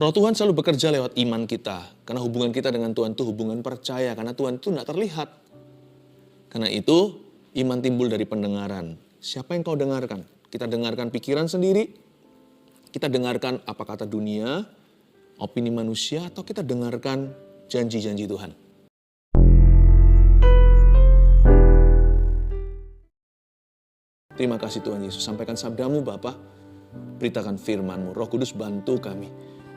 Roh Tuhan selalu bekerja lewat iman kita. Karena hubungan kita dengan Tuhan itu hubungan percaya. Karena Tuhan itu tidak terlihat. Karena itu iman timbul dari pendengaran. Siapa yang kau dengarkan? Kita dengarkan pikiran sendiri. Kita dengarkan apa kata dunia, opini manusia, atau kita dengarkan janji-janji Tuhan. Terima kasih Tuhan Yesus. Sampaikan sabdamu Bapa. Beritakan firman-Mu. Roh Kudus bantu kami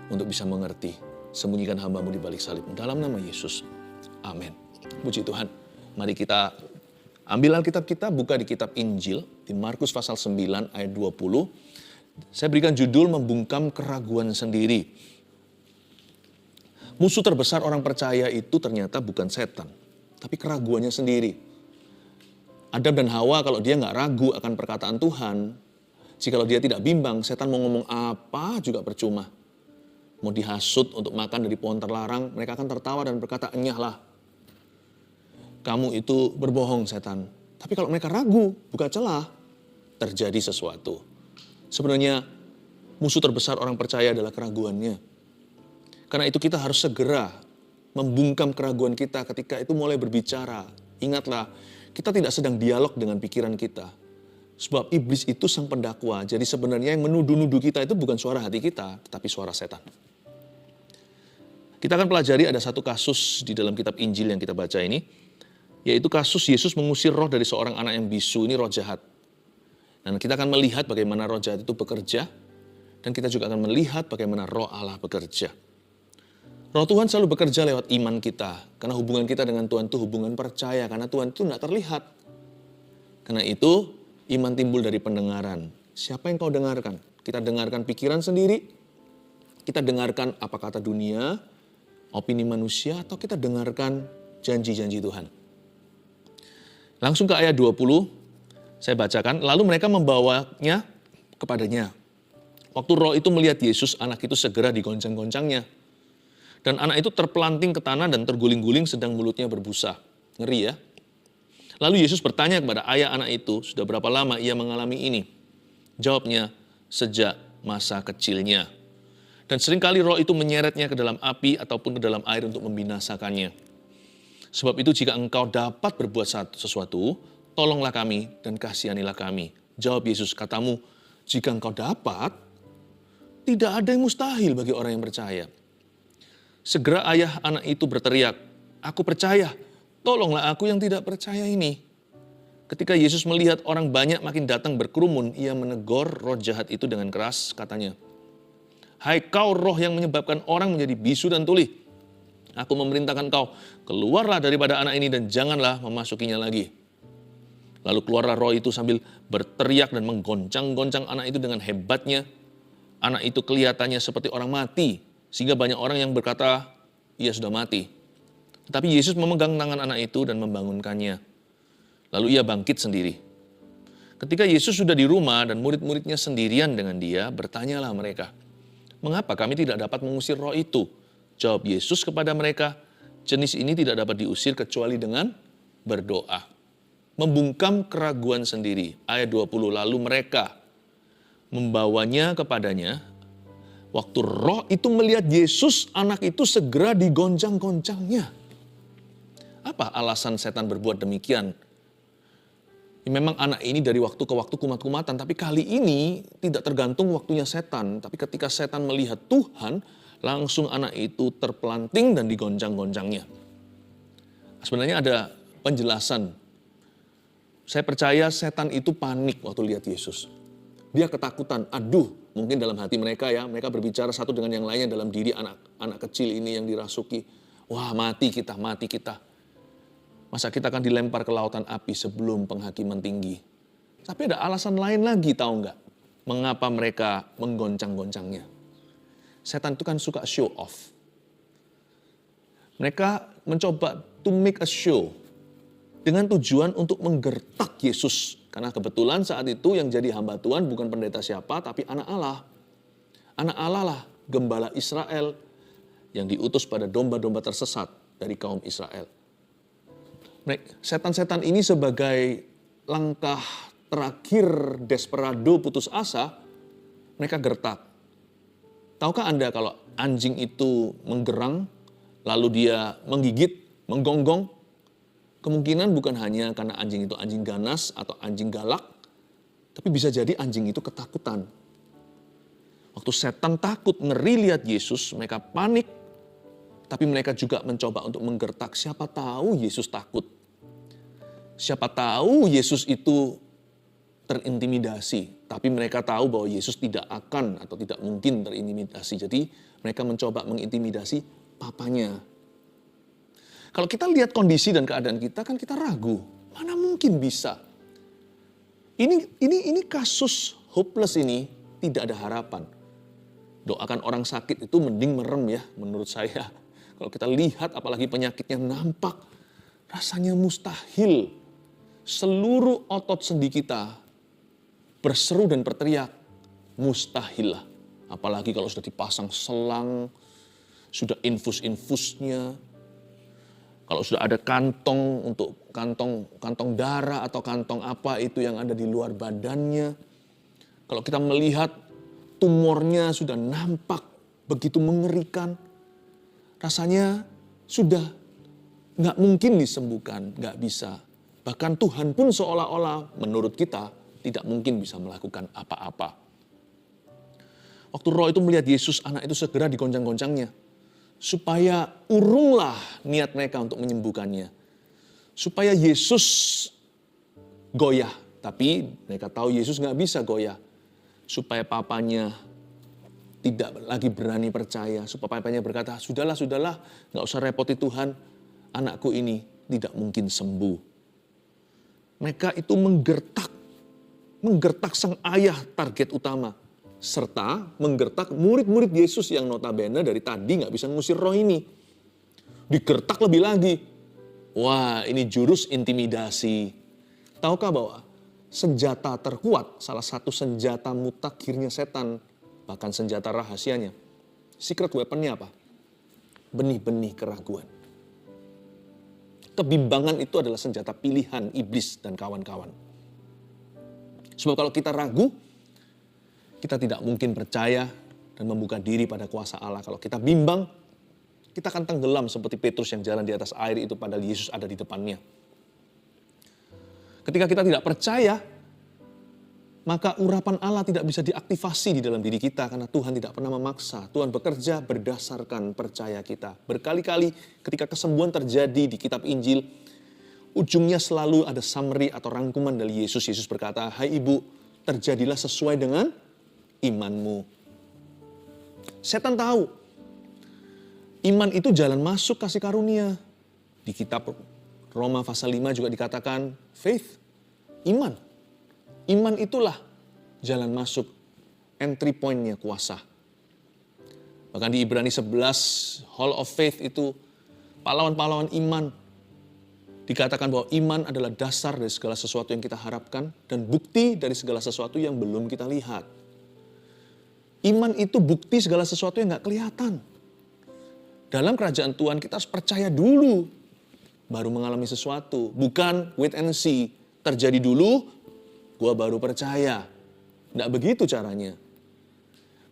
untuk bisa mengerti. Sembunyikan hamba-Mu di balik salib. Dalam nama Yesus. Amin. Puji Tuhan. Mari kita ambil Alkitab kita, buka di kitab Injil. Di Markus pasal 9 ayat 20. Saya berikan judul membungkam keraguan sendiri. Musuh terbesar orang percaya itu ternyata bukan setan. Tapi keraguannya sendiri. Adam dan Hawa kalau dia nggak ragu akan perkataan Tuhan, jikalau dia tidak bimbang, setan mau ngomong apa juga percuma. Mau dihasut untuk makan dari pohon terlarang, mereka akan tertawa dan berkata, enyahlah. Kamu itu berbohong setan. Tapi kalau mereka ragu, buka celah, terjadi sesuatu. Sebenarnya musuh terbesar orang percaya adalah keraguannya. Karena itu kita harus segera membungkam keraguan kita ketika itu mulai berbicara. Ingatlah, kita tidak sedang dialog dengan pikiran kita. Sebab iblis itu sang pendakwa. Jadi sebenarnya yang menuduh-nuduh kita itu bukan suara hati kita, tetapi suara setan. Kita akan pelajari ada satu kasus di dalam kitab Injil yang kita baca ini. Yaitu kasus Yesus mengusir roh dari seorang anak yang bisu, ini roh jahat. Dan kita akan melihat bagaimana roh jahat itu bekerja. Dan kita juga akan melihat bagaimana roh Allah bekerja. Roh Tuhan selalu bekerja lewat iman kita. Karena hubungan kita dengan Tuhan itu hubungan percaya. Karena Tuhan itu tidak terlihat. Karena itu iman timbul dari pendengaran. Siapa yang kau dengarkan? Kita dengarkan pikiran sendiri. Kita dengarkan apa kata dunia, opini manusia, atau kita dengarkan janji-janji Tuhan. Langsung ke ayat 20, saya bacakan. Lalu mereka membawanya kepadanya. Waktu roh itu melihat Yesus, anak itu segera digoncang-goncangnya. Dan anak itu terpelanting ke tanah dan terguling-guling sedang mulutnya berbusa. Ngeri ya. Lalu Yesus bertanya kepada ayah anak itu, sudah berapa lama ia mengalami ini? Jawabnya, sejak masa kecilnya. Dan seringkali roh itu menyeretnya ke dalam api ataupun ke dalam air untuk membinasakannya. Sebab itu jika engkau dapat berbuat sesuatu, tolonglah kami dan kasihanilah kami. Jawab Yesus, katamu, jika engkau dapat, tidak ada yang mustahil bagi orang yang percaya. Segera ayah anak itu berteriak, aku percaya, tolonglah aku yang tidak percaya ini. Ketika Yesus melihat orang banyak makin datang berkerumun, ia menegur roh jahat itu dengan keras, katanya, hai kau roh yang menyebabkan orang menjadi bisu dan tuli. Aku memerintahkan kau, keluarlah daripada anak ini dan janganlah memasukinya lagi. Lalu keluarlah roh itu sambil berteriak dan menggoncang-goncang anak itu dengan hebatnya. Anak itu kelihatannya seperti orang mati. Sehingga banyak orang yang berkata, ia sudah mati. Tetapi Yesus memegang tangan anak itu dan membangunkannya. Lalu ia bangkit sendiri. Ketika Yesus sudah di rumah dan murid-muridnya sendirian dengan dia, bertanyalah mereka, mengapa kami tidak dapat mengusir roh itu? Jawab Yesus kepada mereka, jenis ini tidak dapat diusir kecuali dengan berdoa. Membungkam keraguan sendiri. Ayat 20, lalu mereka membawanya kepadanya. Waktu roh itu melihat Yesus, anak itu segera digoncang-goncangnya. Apa alasan setan berbuat demikian? Memang anak ini dari waktu ke waktu kumat-kumatan, tapi kali ini tidak tergantung waktunya setan. Tapi ketika setan melihat Tuhan, langsung anak itu terpelanting dan digoncang-goncangnya. Sebenarnya ada penjelasan. Saya percaya setan itu panik waktu lihat Yesus. Dia ketakutan, mungkin dalam hati mereka ya, mereka berbicara satu dengan yang lainnya dalam diri anak kecil ini yang dirasuki. Wah, mati kita. Masa kita akan dilempar ke lautan api sebelum penghakiman tinggi. Tapi ada alasan lain lagi, tahu nggak? Mengapa mereka menggoncang-goncangnya? Setan itu kan suka show off. Mereka mencoba to make a show dengan tujuan untuk menggertak Yesus. Karena kebetulan saat itu yang jadi hamba Tuhan bukan pendeta siapa, tapi anak Allah. Anak Allah lah, gembala Israel yang diutus pada domba-domba tersesat dari kaum Israel. Setan-setan ini sebagai langkah terakhir desperado putus asa, mereka gertak. Tahukah Anda kalau anjing itu menggerang, lalu dia menggigit, menggonggong, kemungkinan bukan hanya karena anjing itu anjing ganas atau anjing galak, tapi bisa jadi anjing itu ketakutan. Waktu setan takut, ngeri lihat Yesus, mereka panik, tapi mereka juga mencoba untuk menggertak. Siapa tahu Yesus takut. Siapa tahu Yesus itu terintimidasi, tapi mereka tahu bahwa Yesus tidak akan atau tidak mungkin terintimidasi. Jadi mereka mencoba mengintimidasi papanya. Kalau kita lihat kondisi dan keadaan kita, kan kita ragu. Mana mungkin bisa? Ini kasus hopeless ini tidak ada harapan. Doakan orang sakit itu mending merem ya, menurut saya. Kalau kita lihat apalagi penyakitnya nampak, rasanya mustahil. Seluruh otot sendi kita berseru dan berteriak, mustahil lah. Apalagi kalau sudah dipasang selang, sudah infus-infusnya, kalau sudah ada kantong untuk kantong darah atau kantong apa itu yang ada di luar badannya. Kalau kita melihat tumornya sudah nampak begitu mengerikan. Rasanya sudah nggak mungkin disembuhkan, nggak bisa. Bahkan Tuhan pun seolah-olah menurut kita tidak mungkin bisa melakukan apa-apa. Waktu roh itu melihat Yesus, anak itu segera digoncang-goncangnya. Supaya urunglah niat mereka untuk menyembuhkannya. Supaya Yesus goyah. Tapi mereka tahu Yesus nggak bisa goyah. Supaya papanya tidak lagi berani percaya. Supaya papanya berkata, sudahlah, nggak usah repoti Tuhan. Anakku ini tidak mungkin sembuh. Mereka itu menggertak sang ayah target utama. Serta menggertak murid-murid Yesus yang notabene dari tadi nggak bisa ngusir roh ini. Digertak lebih lagi. Wah, ini jurus intimidasi. Tahukah bahwa senjata terkuat, salah satu senjata mutakhirnya setan, bahkan senjata rahasianya, secret weaponnya apa? Benih-benih keraguan. Kebimbangan itu adalah senjata pilihan iblis dan kawan-kawan. Sebab kalau kita ragu, kita tidak mungkin percaya dan membuka diri pada kuasa Allah. Kalau kita bimbang, kita akan tenggelam seperti Petrus yang jalan di atas air itu padahal Yesus ada di depannya. Ketika kita tidak percaya, maka urapan Allah tidak bisa diaktifasi di dalam diri kita karena Tuhan tidak pernah memaksa. Tuhan bekerja berdasarkan percaya kita. Berkali-kali ketika kesembuhan terjadi di kitab Injil, ujungnya selalu ada summary atau rangkuman dari Yesus. Yesus berkata, "Hai ibu, terjadilah sesuai dengan imanmu." Setan tahu. Iman itu jalan masuk kasih karunia. Di kitab Roma pasal 5 juga dikatakan faith, iman. Iman itulah jalan masuk, entry point-nya kuasa. Bahkan di Ibrani 11, Hall of Faith itu pahlawan-pahlawan iman. Dikatakan bahwa iman adalah dasar dari segala sesuatu yang kita harapkan dan bukti dari segala sesuatu yang belum kita lihat. Iman itu bukti segala sesuatu yang gak kelihatan. Dalam kerajaan Tuhan kita harus percaya dulu, baru mengalami sesuatu. Bukan wait and see, terjadi dulu, gua baru percaya. Nggak begitu caranya.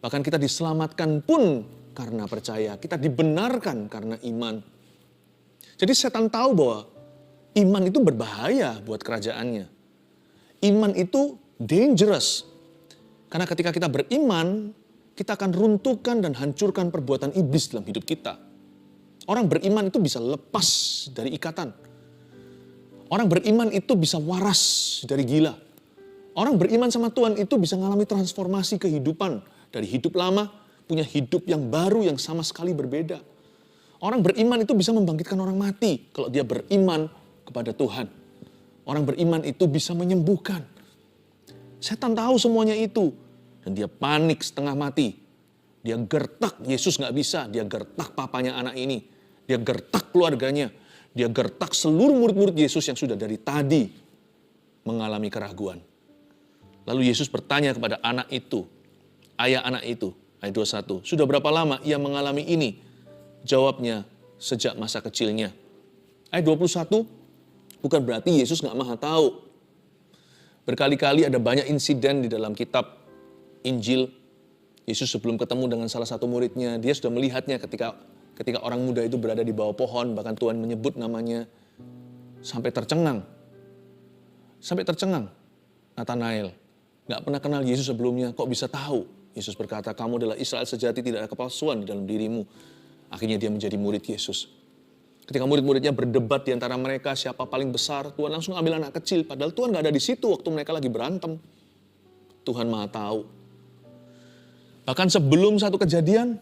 Bahkan kita diselamatkan pun karena percaya. Kita dibenarkan karena iman. Jadi setan tahu bahwa iman itu berbahaya buat kerajaannya. Iman itu dangerous. Karena ketika kita beriman, kita akan runtuhkan dan hancurkan perbuatan iblis dalam hidup kita. Orang beriman itu bisa lepas dari ikatan. Orang beriman itu bisa waras dari gila. Orang beriman sama Tuhan itu bisa mengalami transformasi kehidupan. Dari hidup lama, punya hidup yang baru yang sama sekali berbeda. Orang beriman itu bisa membangkitkan orang mati kalau dia beriman kepada Tuhan. Orang beriman itu bisa menyembuhkan. Setan tahu semuanya itu. Dan dia panik setengah mati. Dia gertak, Yesus gak bisa. Dia gertak papanya anak ini. Dia gertak keluarganya. Dia gertak seluruh murid-murid Yesus yang sudah dari tadi mengalami keraguan. Lalu Yesus bertanya kepada anak itu, ayah anak itu, ayat 21. Sudah berapa lama ia mengalami ini? Jawabnya, sejak masa kecilnya. Ayat 21, bukan berarti Yesus gak maha tahu. Berkali-kali ada banyak insiden di dalam kitab Injil Yesus sebelum ketemu dengan salah satu muridnya, dia sudah melihatnya ketika orang muda itu berada di bawah pohon, bahkan Tuhan menyebut namanya, sampai tercengang. Sampai tercengang. Nathanael, gak pernah kenal Yesus sebelumnya, kok bisa tahu? Yesus berkata, kamu adalah Israel sejati, tidak ada kepalsuan di dalam dirimu. Akhirnya dia menjadi murid Yesus. Ketika murid-muridnya berdebat di antara mereka, siapa paling besar, Tuhan langsung ambil anak kecil. Padahal Tuhan gak ada di situ waktu mereka lagi berantem. Tuhan Maha tahu. Bahkan sebelum satu kejadian,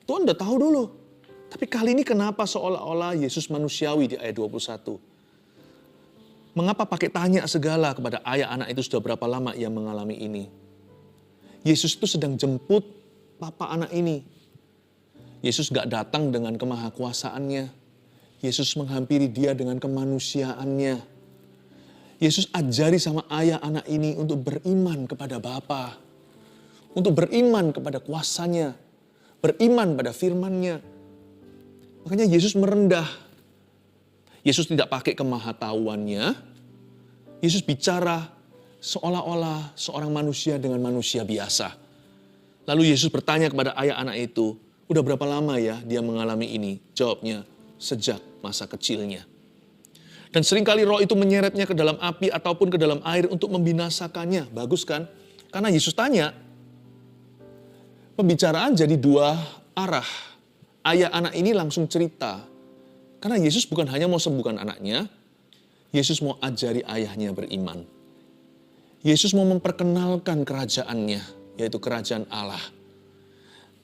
Tuhan udah tahu dulu. Tapi kali ini kenapa seolah-olah Yesus manusiawi di ayat 21? Mengapa pakai tanya segala kepada ayah anak itu sudah berapa lama ia mengalami ini? Yesus itu sedang jemput papa anak ini. Yesus gak datang dengan kemahakuasaannya. Yesus menghampiri dia dengan kemanusiaannya. Yesus ajari sama ayah anak ini untuk beriman kepada Bapa. Untuk beriman kepada kuasanya. Beriman pada firman-Nya. Makanya Yesus merendah. Yesus tidak pakai kemahatauannya. Yesus bicara seolah-olah seorang manusia dengan manusia biasa. Lalu Yesus bertanya kepada ayah anak itu, udah berapa lama ya dia mengalami ini? Jawabnya, sejak masa kecilnya. Dan seringkali roh itu menyeretnya ke dalam api ataupun ke dalam air untuk membinasakannya. Bagus kan? Karena Yesus tanya, pembicaraan jadi dua arah. Ayah anak ini langsung cerita. Karena Yesus bukan hanya mau sembuhkan anaknya, Yesus mau ajari ayahnya beriman. Yesus mau memperkenalkan kerajaannya, yaitu kerajaan Allah.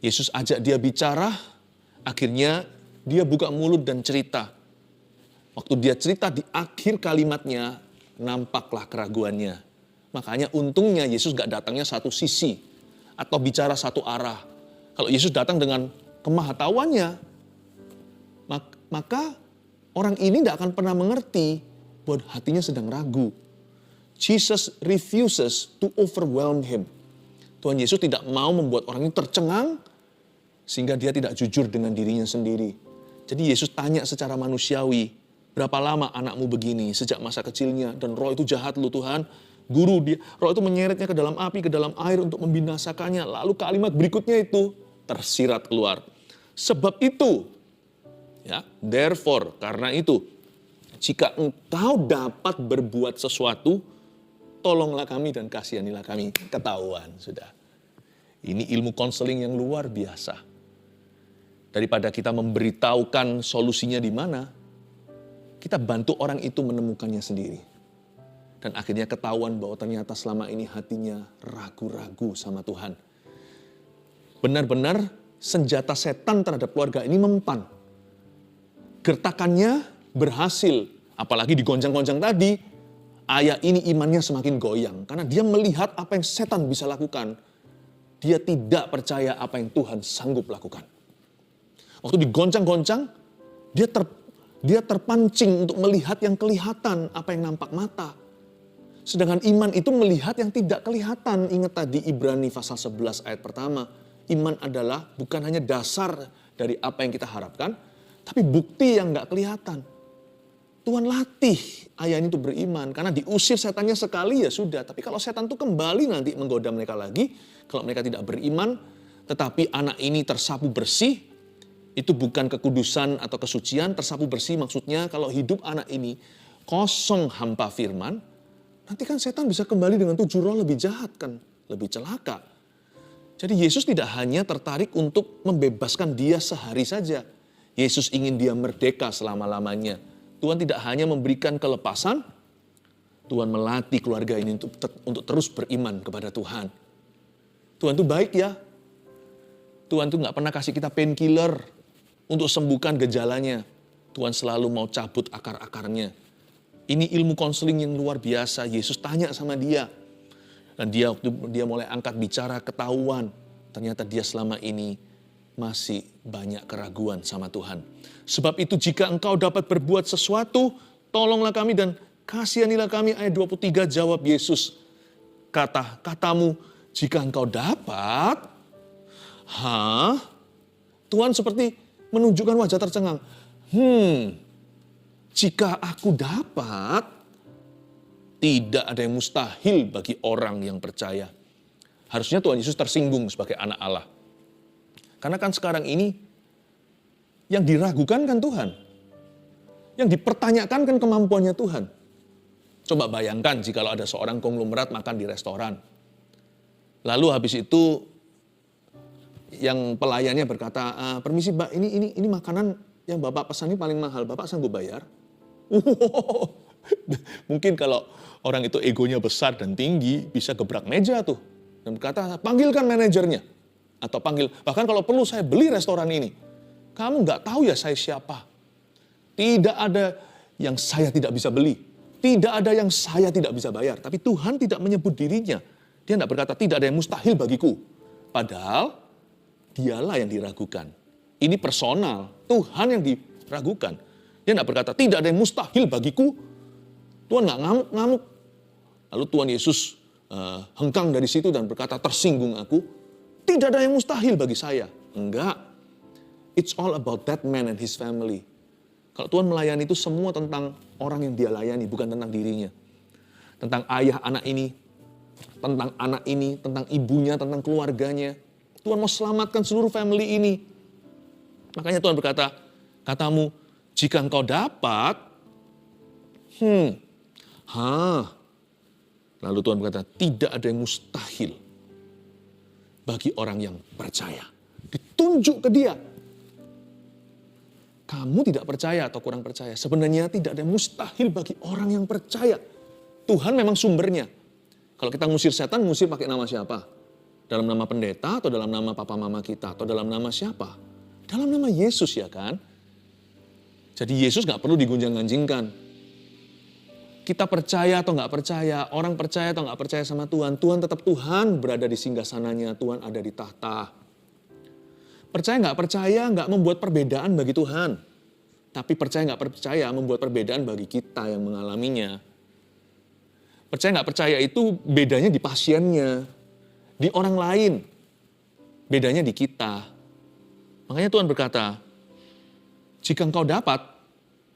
Yesus ajak dia bicara, akhirnya dia buka mulut dan cerita. Waktu dia cerita di akhir kalimatnya, nampaklah keraguannya. Makanya untungnya Yesus gak datangnya satu sisi, atau bicara satu arah. Kalau Yesus datang dengan kemahatauannya, maka orang ini tidak akan pernah mengerti bahwa hatinya sedang ragu. Jesus refuses to overwhelm him. Tuhan Yesus tidak mau membuat orang ini tercengang sehingga dia tidak jujur dengan dirinya sendiri. Jadi Yesus tanya secara manusiawi, berapa lama anakmu begini sejak masa kecilnya, dan roh itu jahat lu Tuhan. Guru dia, roh itu menyeretnya ke dalam api, ke dalam air untuk membinasakannya. Lalu kalimat berikutnya itu tersirat keluar. Sebab itu, ya, therefore, karena itu, jika engkau dapat berbuat sesuatu, tolonglah kami dan kasihanilah kami. Ketahuan sudah. Ini ilmu konseling yang luar biasa. Daripada kita memberitahukan solusinya di mana, kita bantu orang itu menemukannya sendiri. Dan akhirnya ketahuan bahwa ternyata selama ini hatinya ragu-ragu sama Tuhan. Benar-benar senjata setan terhadap keluarga ini mempan. Gertakannya berhasil. Apalagi digoncang-goncang tadi, ayah ini imannya semakin goyang. Karena dia melihat apa yang setan bisa lakukan. Dia tidak percaya apa yang Tuhan sanggup lakukan. Waktu digoncang-goncang, dia terpancing untuk melihat yang kelihatan, apa yang nampak mata. Sedangkan iman itu melihat yang tidak kelihatan. Ingat tadi Ibrani pasal 11 ayat pertama. Iman adalah bukan hanya dasar dari apa yang kita harapkan, tapi bukti yang gak kelihatan. Tuhan latih ayah ini untuk beriman. Karena diusir setannya sekali ya sudah. Tapi kalau setan itu kembali nanti menggoda mereka lagi. Kalau mereka tidak beriman, tetapi anak ini tersapu bersih. Itu bukan kekudusan atau kesucian. Tersapu bersih maksudnya kalau hidup anak ini kosong hampa firman. Nanti kan setan bisa kembali dengan 7 roh lebih jahat kan. Lebih celaka. Jadi Yesus tidak hanya tertarik untuk membebaskan dia sehari saja. Yesus ingin dia merdeka selama-lamanya. Tuhan tidak hanya memberikan kelepasan, Tuhan melatih keluarga ini untuk terus beriman kepada Tuhan. Tuhan itu baik ya. Tuhan itu gak pernah kasih kita painkiller untuk sembuhkan gejalanya. Tuhan selalu mau cabut akar-akarnya. Ini ilmu konseling yang luar biasa. Yesus tanya sama dia. Dan dia mulai angkat bicara ketahuan. Ternyata dia selama ini masih banyak keraguan sama Tuhan. Sebab itu jika engkau dapat berbuat sesuatu, tolonglah kami dan kasihanilah kami. Ayat 23 jawab Yesus. Katamu, jika engkau dapat, Tuhan seperti menunjukkan wajah tercengang. Jika aku dapat, tidak ada yang mustahil bagi orang yang percaya. Harusnya Tuhan Yesus tersinggung sebagai anak Allah. Karena kan sekarang ini yang diragukan kan Tuhan. Yang dipertanyakan kan kemampuannya Tuhan. Coba bayangkan jika ada seorang konglomerat makan di restoran. Lalu habis itu yang pelayannya berkata, permisi Mbak, ini makanan yang Bapak pesan ini paling mahal, Bapak sanggup bayar? Mungkin kalau orang itu egonya besar dan tinggi, bisa gebrak meja tuh. Dan berkata, panggilkan manajernya. Atau bahkan kalau perlu saya beli restoran ini. Kamu nggak tahu ya saya siapa. Tidak ada yang saya tidak bisa beli. Tidak ada yang saya tidak bisa bayar. Tapi Tuhan tidak menyebut dirinya. Dia tidak berkata, tidak ada yang mustahil bagiku. Padahal, dialah yang diragukan. Ini personal. Tuhan yang diragukan. Dia tidak berkata, tidak ada yang mustahil bagiku. Tuhan nggak ngamuk-ngamuk. Lalu Tuhan Yesus hengkang dari situ dan berkata, tersinggung aku. Tidak ada yang mustahil bagi saya. Enggak. It's all about that man and his family. Kalau Tuhan melayani itu semua tentang orang yang dia layani, bukan tentang dirinya. Tentang ayah anak ini, tentang anak ini, tentang ibunya, tentang keluarganya. Tuhan mau selamatkan seluruh family ini. Makanya Tuhan berkata, katamu, jika engkau dapat, Lalu Tuhan berkata, tidak ada yang mustahil bagi orang yang percaya. Ditunjuk ke dia. Kamu tidak percaya atau kurang percaya. Sebenarnya tidak ada yang mustahil bagi orang yang percaya. Tuhan memang sumbernya. Kalau kita ngusir setan, ngusir pakai nama siapa? Dalam nama pendeta atau dalam nama papa mama kita? Atau dalam nama siapa? Dalam nama Yesus ya kan? Jadi Yesus gak perlu digunjang-ganjingkan. Kita percaya atau gak percaya, orang percaya atau gak percaya sama Tuhan. Tuhan tetap Tuhan berada di singgasananya, Tuhan ada di tahta. Percaya nggak percaya nggak membuat perbedaan bagi Tuhan. Tapi percaya nggak percaya membuat perbedaan bagi kita yang mengalaminya. Percaya nggak percaya itu bedanya di pasiennya, di orang lain. Bedanya di kita. Makanya Tuhan berkata, jika engkau dapat,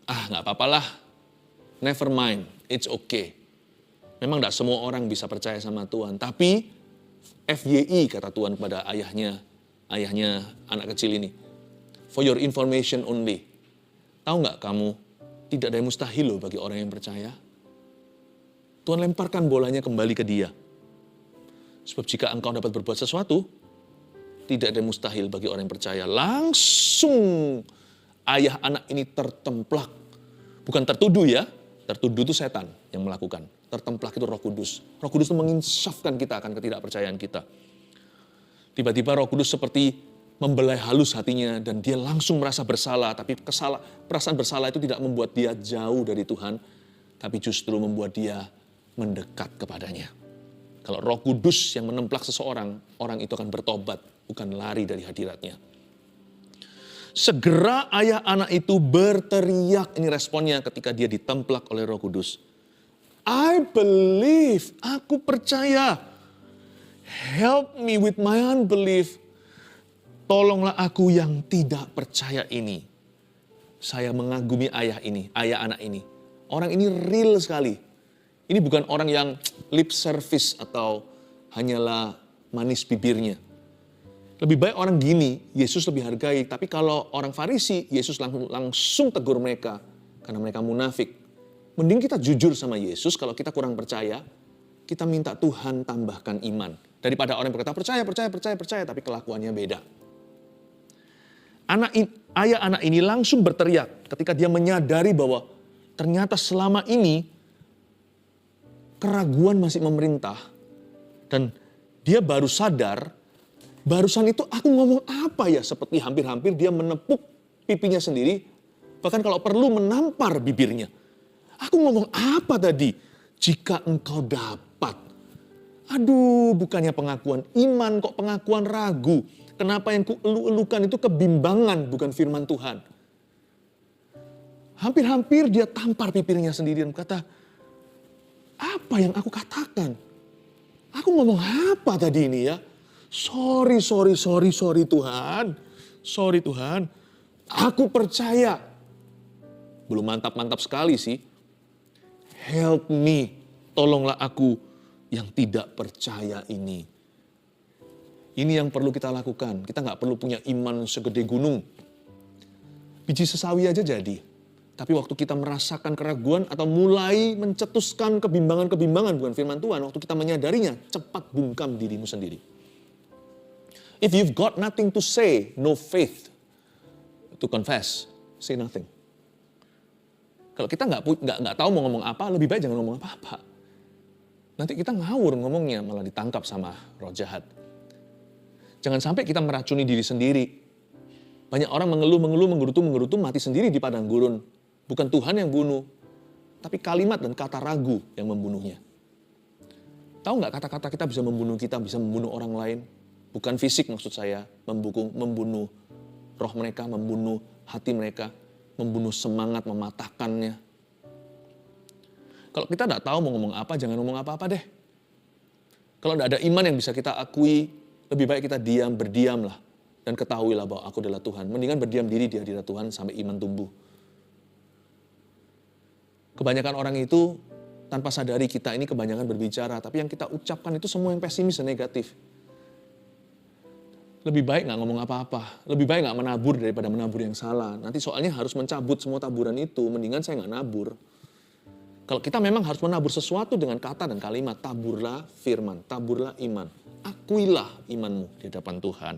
nggak apa-apalah, never mind, it's okay. Memang nggak semua orang bisa percaya sama Tuhan. Tapi FYI kata Tuhan kepada ayahnya anak kecil ini. For your information only. Tahu nggak kamu, tidak ada yang mustahil loh bagi orang yang percaya. Tuhan lemparkan bolanya kembali ke dia. Sebab jika engkau dapat berbuat sesuatu, tidak ada yang mustahil bagi orang yang percaya. Langsung ayah anak ini tertemplak. Bukan tertuduh ya, tertuduh itu setan yang melakukan. Tertemplak itu Roh Kudus. Roh Kudus itu menginsafkan kita akan ketidakpercayaan kita. Tiba-tiba Roh Kudus seperti membelai halus hatinya dan dia langsung merasa bersalah. Tapi perasaan bersalah itu tidak membuat dia jauh dari Tuhan, tapi justru membuat dia mendekat kepadanya. Kalau Roh Kudus yang menemplak seseorang, orang itu akan bertobat, bukan lari dari hadiratnya. Segera ayah anak itu berteriak, ini responnya ketika dia ditemplak oleh Roh Kudus. I believe, aku percaya. Help me with my unbelief. Tolonglah aku yang tidak percaya ini. Saya mengagumi ayah anak ini. Orang ini real sekali. Ini bukan orang yang lip service atau hanyalah manis bibirnya. Lebih baik orang gini, Yesus lebih hargai. Tapi kalau orang Farisi, Yesus langsung tegur mereka. Karena mereka munafik. Mending kita jujur sama Yesus, kalau kita kurang percaya, kita minta Tuhan tambahkan iman. Daripada orang yang berkata percaya, tapi kelakuannya beda. Ayah anak ini langsung berteriak ketika dia menyadari bahwa ternyata selama ini keraguan masih memerintah. Dan dia baru sadar, barusan itu aku ngomong apa ya? Seperti hampir-hampir dia menepuk pipinya sendiri, bahkan kalau perlu menampar bibirnya. Aku ngomong apa tadi? Jika engkau dapat. Aduh, bukannya pengakuan iman, kok pengakuan ragu. Kenapa yang kuelu-elukan itu kebimbangan, bukan firman Tuhan. Hampir-hampir dia tampar bibirnya sendiri dan berkata, apa yang aku katakan? Aku ngomong apa tadi ini ya? Sorry Tuhan. Sorry Tuhan. Aku percaya. Belum mantap-mantap sekali sih. Help me. Tolonglah aku yang tidak percaya ini. Ini yang perlu kita lakukan. Kita nggak perlu punya iman segede gunung. Biji sesawi aja jadi. Tapi waktu kita merasakan keraguan atau mulai mencetuskan kebimbangan-kebimbangan bukan firman Tuhan, waktu kita menyadarinya, cepat bungkam dirimu sendiri. If you've got nothing to say, no faith to confess, say nothing. Kalau kita nggak tahu mau ngomong apa, lebih baik jangan ngomong apa-apa. Nanti kita ngawur ngomongnya, malah ditangkap sama roh jahat. Jangan sampai kita meracuni diri sendiri. Banyak orang mengeluh, menggerutu, mati sendiri di padang gurun. Bukan Tuhan yang bunuh, tapi kalimat dan kata ragu yang membunuhnya. Tahu nggak kata-kata kita bisa membunuh orang lain? Bukan fisik maksud saya, membunuh roh mereka, membunuh hati mereka, membunuh semangat, mematahkannya. Kalau kita nggak tahu mau ngomong apa, jangan ngomong apa-apa deh. Kalau nggak ada iman yang bisa kita akui, lebih baik kita berdiamlah. Dan ketahuilah bahwa aku adalah Tuhan. Mendingan berdiam diri di hadirat Tuhan sampai iman tumbuh. Kebanyakan orang itu tanpa sadari kita ini kebanyakan berbicara, tapi yang kita ucapkan itu semua yang pesimis dan negatif. Lebih baik nggak ngomong apa-apa, lebih baik nggak menabur daripada menabur yang salah. Nanti soalnya harus mencabut semua taburan itu, mendingan saya nggak nabur. Kalau kita memang harus menabur sesuatu dengan kata dan kalimat, taburlah firman, taburlah iman. Akuilah imanmu di hadapan Tuhan.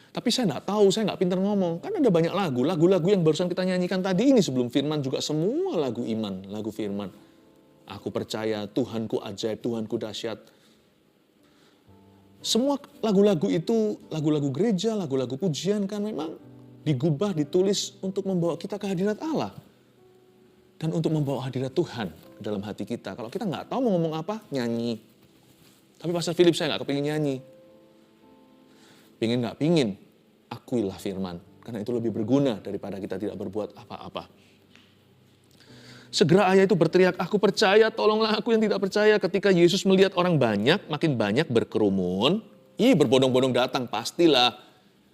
Tapi saya nggak tahu, saya nggak pintar ngomong. Kan ada banyak lagu-lagu yang barusan kita nyanyikan tadi ini sebelum firman juga semua lagu iman, lagu firman. Aku percaya Tuhanku ajaib, Tuhanku dahsyat. Semua lagu-lagu itu, lagu-lagu gereja, lagu-lagu pujian kan memang digubah, ditulis untuk membawa kita ke hadirat Allah. Dan untuk membawa hadirat Tuhan ke dalam hati kita. Kalau kita nggak tahu mau ngomong apa, nyanyi. Tapi Pastor Philip saya nggak kepingin nyanyi. Pingin nggak pingin, akuilah firman. Karena itu lebih berguna daripada kita tidak berbuat apa-apa. Segera ayah itu berteriak, aku percaya, tolonglah aku yang tidak percaya. Ketika Yesus melihat orang banyak, makin banyak berkerumun. Berbondong-bondong datang, pastilah.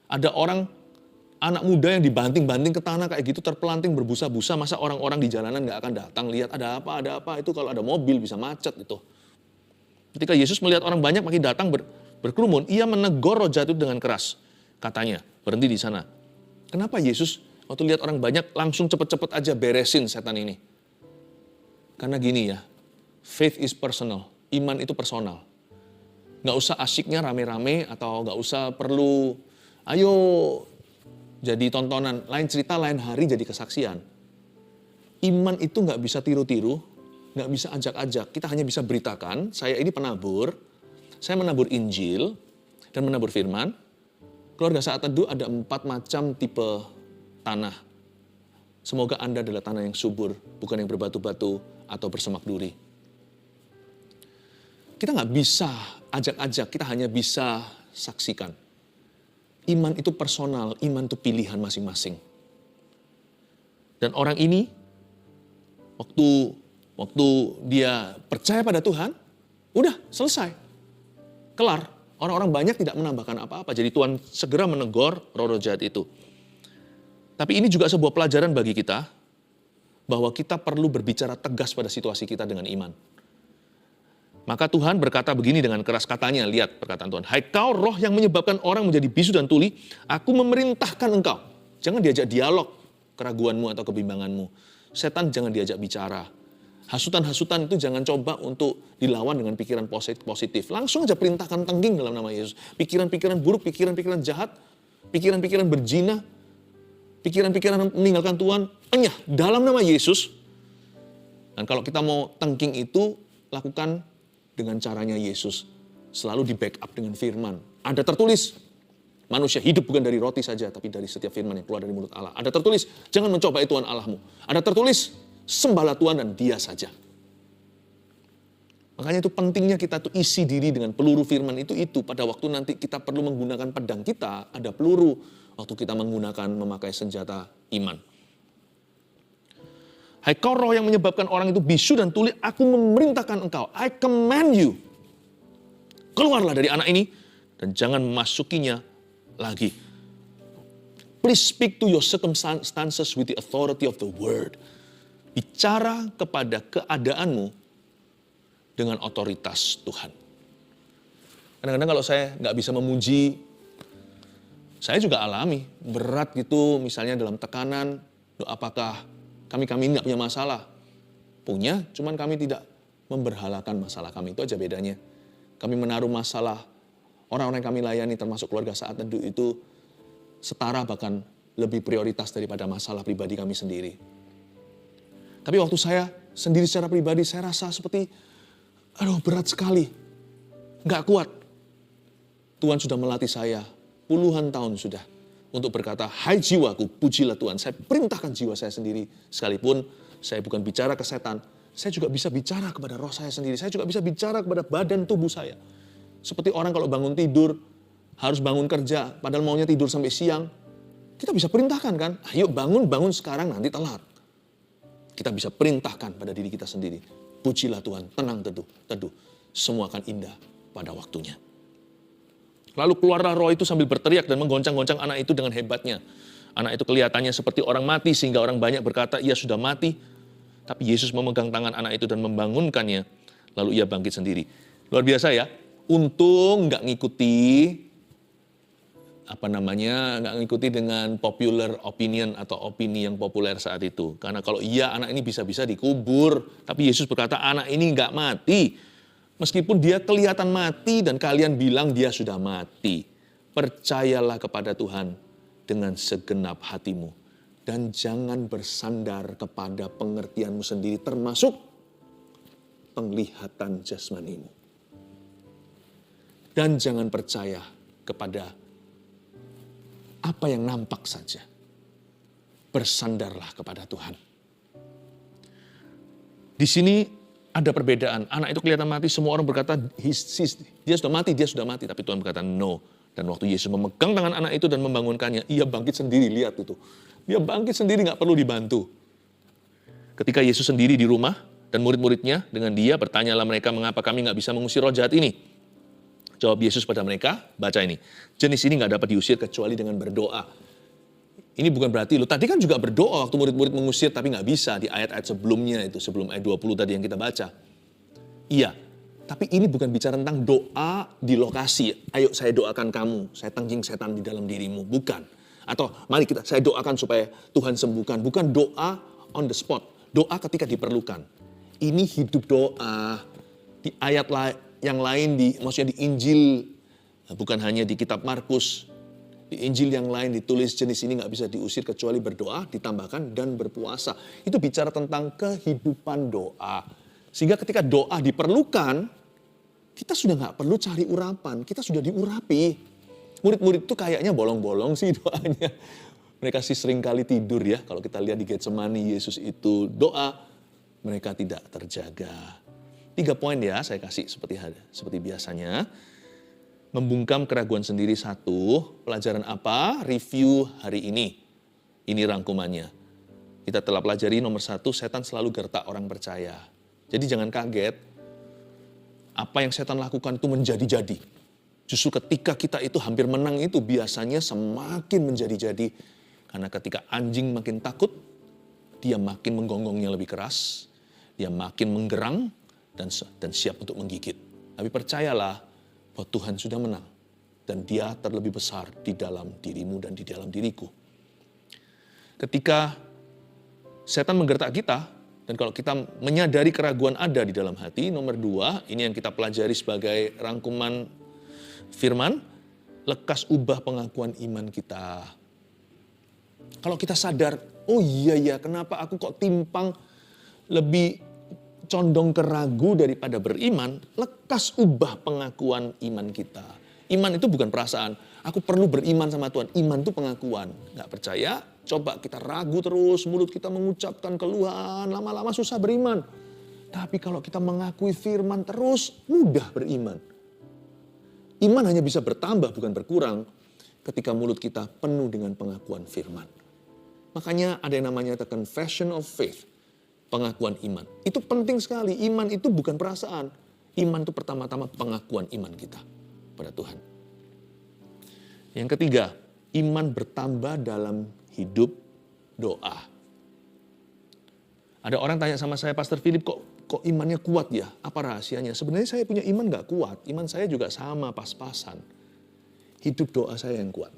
Ada orang, anak muda yang dibanting-banting ke tanah kayak gitu, terpelanting berbusa-busa. Masa orang-orang di jalanan nggak akan datang, lihat ada apa. Itu kalau ada mobil bisa macet itu. Ketika Yesus melihat orang banyak makin datang berkerumun, ia menegur roh jahat itu dengan keras. Katanya, berhenti di sana. Kenapa Yesus waktu lihat orang banyak langsung cepet-cepet aja beresin setan ini? Karena gini ya, faith is personal, iman itu personal. Nggak usah asyiknya rame-rame atau nggak usah perlu, ayo jadi tontonan, lain cerita lain hari jadi kesaksian. Iman itu nggak bisa tiru-tiru, nggak bisa ajak-ajak, kita hanya bisa beritakan, saya ini penabur, saya menabur Injil dan menabur firman. Keluarga Saat Teduh ada 4 macam tipe tanah. Semoga Anda adalah tanah yang subur, bukan yang berbatu-batu atau bersemak duri. Kita nggak bisa ajak-ajak, kita hanya bisa saksikan. Iman itu personal, iman itu pilihan masing-masing. Dan orang ini, waktu dia percaya pada Tuhan, udah selesai. Kelar, orang-orang banyak tidak menambahkan apa-apa. Jadi Tuhan segera menegur roh-roh jahat itu. Tapi ini juga sebuah pelajaran bagi kita, bahwa kita perlu berbicara tegas pada situasi kita dengan iman. Maka Tuhan berkata begini dengan keras, katanya, lihat perkataan Tuhan. Hai kau roh yang menyebabkan orang menjadi bisu dan tuli, aku memerintahkan engkau. Jangan diajak dialog keraguanmu atau kebimbanganmu. Setan jangan diajak bicara. Hasutan-hasutan itu jangan coba untuk dilawan dengan pikiran positif. Langsung aja perintahkan tengging dalam nama Yesus. Pikiran-pikiran buruk, pikiran-pikiran jahat, pikiran-pikiran berzina, pikiran-pikiran meninggalkan Tuhan, enyah dalam nama Yesus. Dan kalau kita mau tengking itu, lakukan dengan caranya Yesus. Selalu di backup dengan firman. Ada tertulis, manusia hidup bukan dari roti saja, tapi dari setiap firman yang keluar dari mulut Allah. Ada tertulis, jangan mencobai Tuhan Allahmu. Ada tertulis, sembahlah Tuhan dan Dia saja. Makanya itu pentingnya kita tuh isi diri dengan peluru firman itu pada waktu nanti kita perlu menggunakan pedang kita, ada peluru waktu kita memakai senjata iman. Hai kau roh yang menyebabkan orang itu bisu dan tuli, aku memerintahkan engkau, I command you. Keluarlah dari anak ini dan jangan memasukinya lagi. Please speak to your circumstances with the authority of the word. Bicara kepada keadaanmu dengan otoritas Tuhan. Kadang-kadang kalau saya nggak bisa memuji, saya juga alami berat gitu, misalnya dalam tekanan, apakah kami nggak punya masalah? Punya, cuman kami tidak memberhalakan masalah kami, itu aja bedanya. Kami menaruh masalah orang-orang yang kami layani termasuk keluarga saat teduh itu setara bahkan lebih prioritas daripada masalah pribadi kami sendiri. Tapi waktu saya sendiri secara pribadi, saya rasa seperti, berat sekali. Nggak kuat. Tuhan sudah melatih saya, puluhan tahun sudah, untuk berkata, hai jiwaku, pujilah Tuhan. Saya perintahkan jiwa saya sendiri, sekalipun saya bukan bicara ke setan, saya juga bisa bicara kepada roh saya sendiri. Saya juga bisa bicara kepada badan tubuh saya. Seperti orang kalau bangun tidur, harus bangun kerja, padahal maunya tidur sampai siang. Kita bisa perintahkan kan, ayo bangun sekarang, nanti telat. Kita bisa perintahkan pada diri kita sendiri. Pujilah Tuhan, tenang teduh. Semua akan indah pada waktunya. Lalu keluarlah roh itu sambil berteriak dan menggoncang-goncang anak itu dengan hebatnya. Anak itu kelihatannya seperti orang mati sehingga orang banyak berkata ia sudah mati. Tapi Yesus memegang tangan anak itu dan membangunkannya. Lalu ia bangkit sendiri. Luar biasa ya. Untung nggak ngikuti nggak ngikuti dengan popular opinion atau opini yang populer saat itu. Karena kalau iya anak ini bisa-bisa dikubur. Tapi Yesus berkata anak ini nggak mati. Meskipun dia kelihatan mati dan kalian bilang dia sudah mati. Percayalah kepada Tuhan dengan segenap hatimu. Dan jangan bersandar kepada pengertianmu sendiri termasuk penglihatan jasmanimu. Dan jangan percaya kepada apa yang nampak saja. Bersandarlah kepada Tuhan. Di sini ada perbedaan. Anak itu kelihatan mati, semua orang berkata, dia sudah mati. Tapi Tuhan berkata, no. Dan waktu Yesus memegang tangan anak itu dan membangunkannya, ia bangkit sendiri, lihat itu. Dia bangkit sendiri, gak perlu dibantu. Ketika Yesus sendiri di rumah, dan murid-muridnya dengan dia, bertanyalah mereka, mengapa kami gak bisa mengusir roh jahat ini? Jawab Yesus pada mereka, baca ini. Jenis ini gak dapat diusir kecuali dengan berdoa. Ini bukan berarti, tadi kan juga berdoa waktu murid-murid mengusir, tapi gak bisa di ayat-ayat sebelumnya itu, sebelum ayat 20 tadi yang kita baca. Iya, tapi ini bukan bicara tentang doa di lokasi. Ayo saya doakan kamu, saya tangking setan di dalam dirimu. Bukan. Atau mari saya doakan supaya Tuhan sembuhkan. Bukan doa on the spot. Doa ketika diperlukan. Ini hidup doa. Di ayat yang lain, maksudnya di Injil, bukan hanya di kitab Markus, di Injil yang lain ditulis jenis ini gak bisa diusir kecuali berdoa, ditambahkan dan berpuasa. Itu bicara tentang kehidupan doa. Sehingga ketika doa diperlukan, kita sudah gak perlu cari urapan, kita sudah diurapi. Murid-murid itu kayaknya bolong-bolong sih doanya. Mereka sih sering kali tidur ya, kalau kita lihat di Getsemani, Yesus itu doa, mereka tidak terjaga. 3 poin ya saya kasih seperti biasanya. Membungkam keraguan sendiri 1. Pelajaran apa? Review hari ini. Ini rangkumannya. Kita telah pelajari nomor 1, setan selalu gertak orang percaya. Jadi jangan kaget. Apa yang setan lakukan itu menjadi-jadi. Justru ketika kita itu hampir menang itu biasanya semakin menjadi-jadi. Karena ketika anjing makin takut, dia makin menggonggongnya lebih keras. Dia makin menggerang. Dan siap untuk menggigit. Tapi percayalah bahwa Tuhan sudah menang. Dan dia terlebih besar di dalam dirimu dan di dalam diriku. Ketika setan menggertak kita, dan kalau kita menyadari keraguan ada di dalam hati, nomor 2, ini yang kita pelajari sebagai rangkuman firman, lekas ubah pengakuan iman kita. Kalau kita sadar, oh iya, kenapa aku kok timpang lebih condong ke ragu daripada beriman, lekas ubah pengakuan iman kita. Iman itu bukan perasaan. Aku perlu beriman sama Tuhan. Iman itu pengakuan. Gak percaya? Coba kita ragu terus, mulut kita mengucapkan keluhan, lama-lama susah beriman. Tapi kalau kita mengakui firman terus, mudah beriman. Iman hanya bisa bertambah, bukan berkurang, ketika mulut kita penuh dengan pengakuan firman. Makanya ada yang namanya the confession of faith. Pengakuan iman. Itu penting sekali. Iman itu bukan perasaan. Iman itu pertama-tama pengakuan iman kita pada Tuhan. Yang ketiga, iman bertambah dalam hidup doa. Ada orang tanya sama saya, Pastor Philip, kok kok imannya kuat ya? Apa rahasianya? Sebenarnya saya punya iman gak kuat. Iman saya juga sama, pas-pasan. Hidup doa saya yang kuat.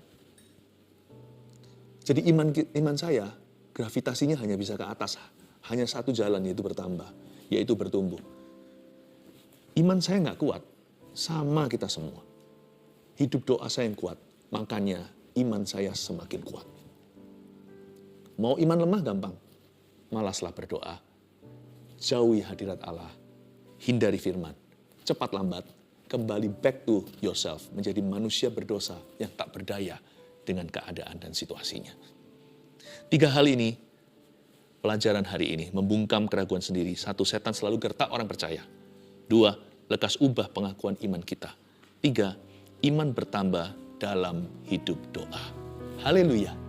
Jadi iman saya, gravitasinya hanya bisa ke atas. Hanya satu jalan, yaitu bertambah. Yaitu bertumbuh. Iman saya gak kuat. Sama kita semua. Hidup doa saya yang kuat. Makanya iman saya semakin kuat. Mau iman lemah gampang. Malaslah berdoa. Jauhi hadirat Allah. Hindari firman. Cepat lambat. Kembali back to yourself. Menjadi manusia berdosa yang tak berdaya dengan keadaan dan situasinya. 3 hal ini, pelajaran hari ini, membungkam keraguan sendiri. 1, setan selalu gertak orang percaya. 2, lekas ubah pengakuan iman kita. 3, iman bertambah dalam hidup doa. Haleluya.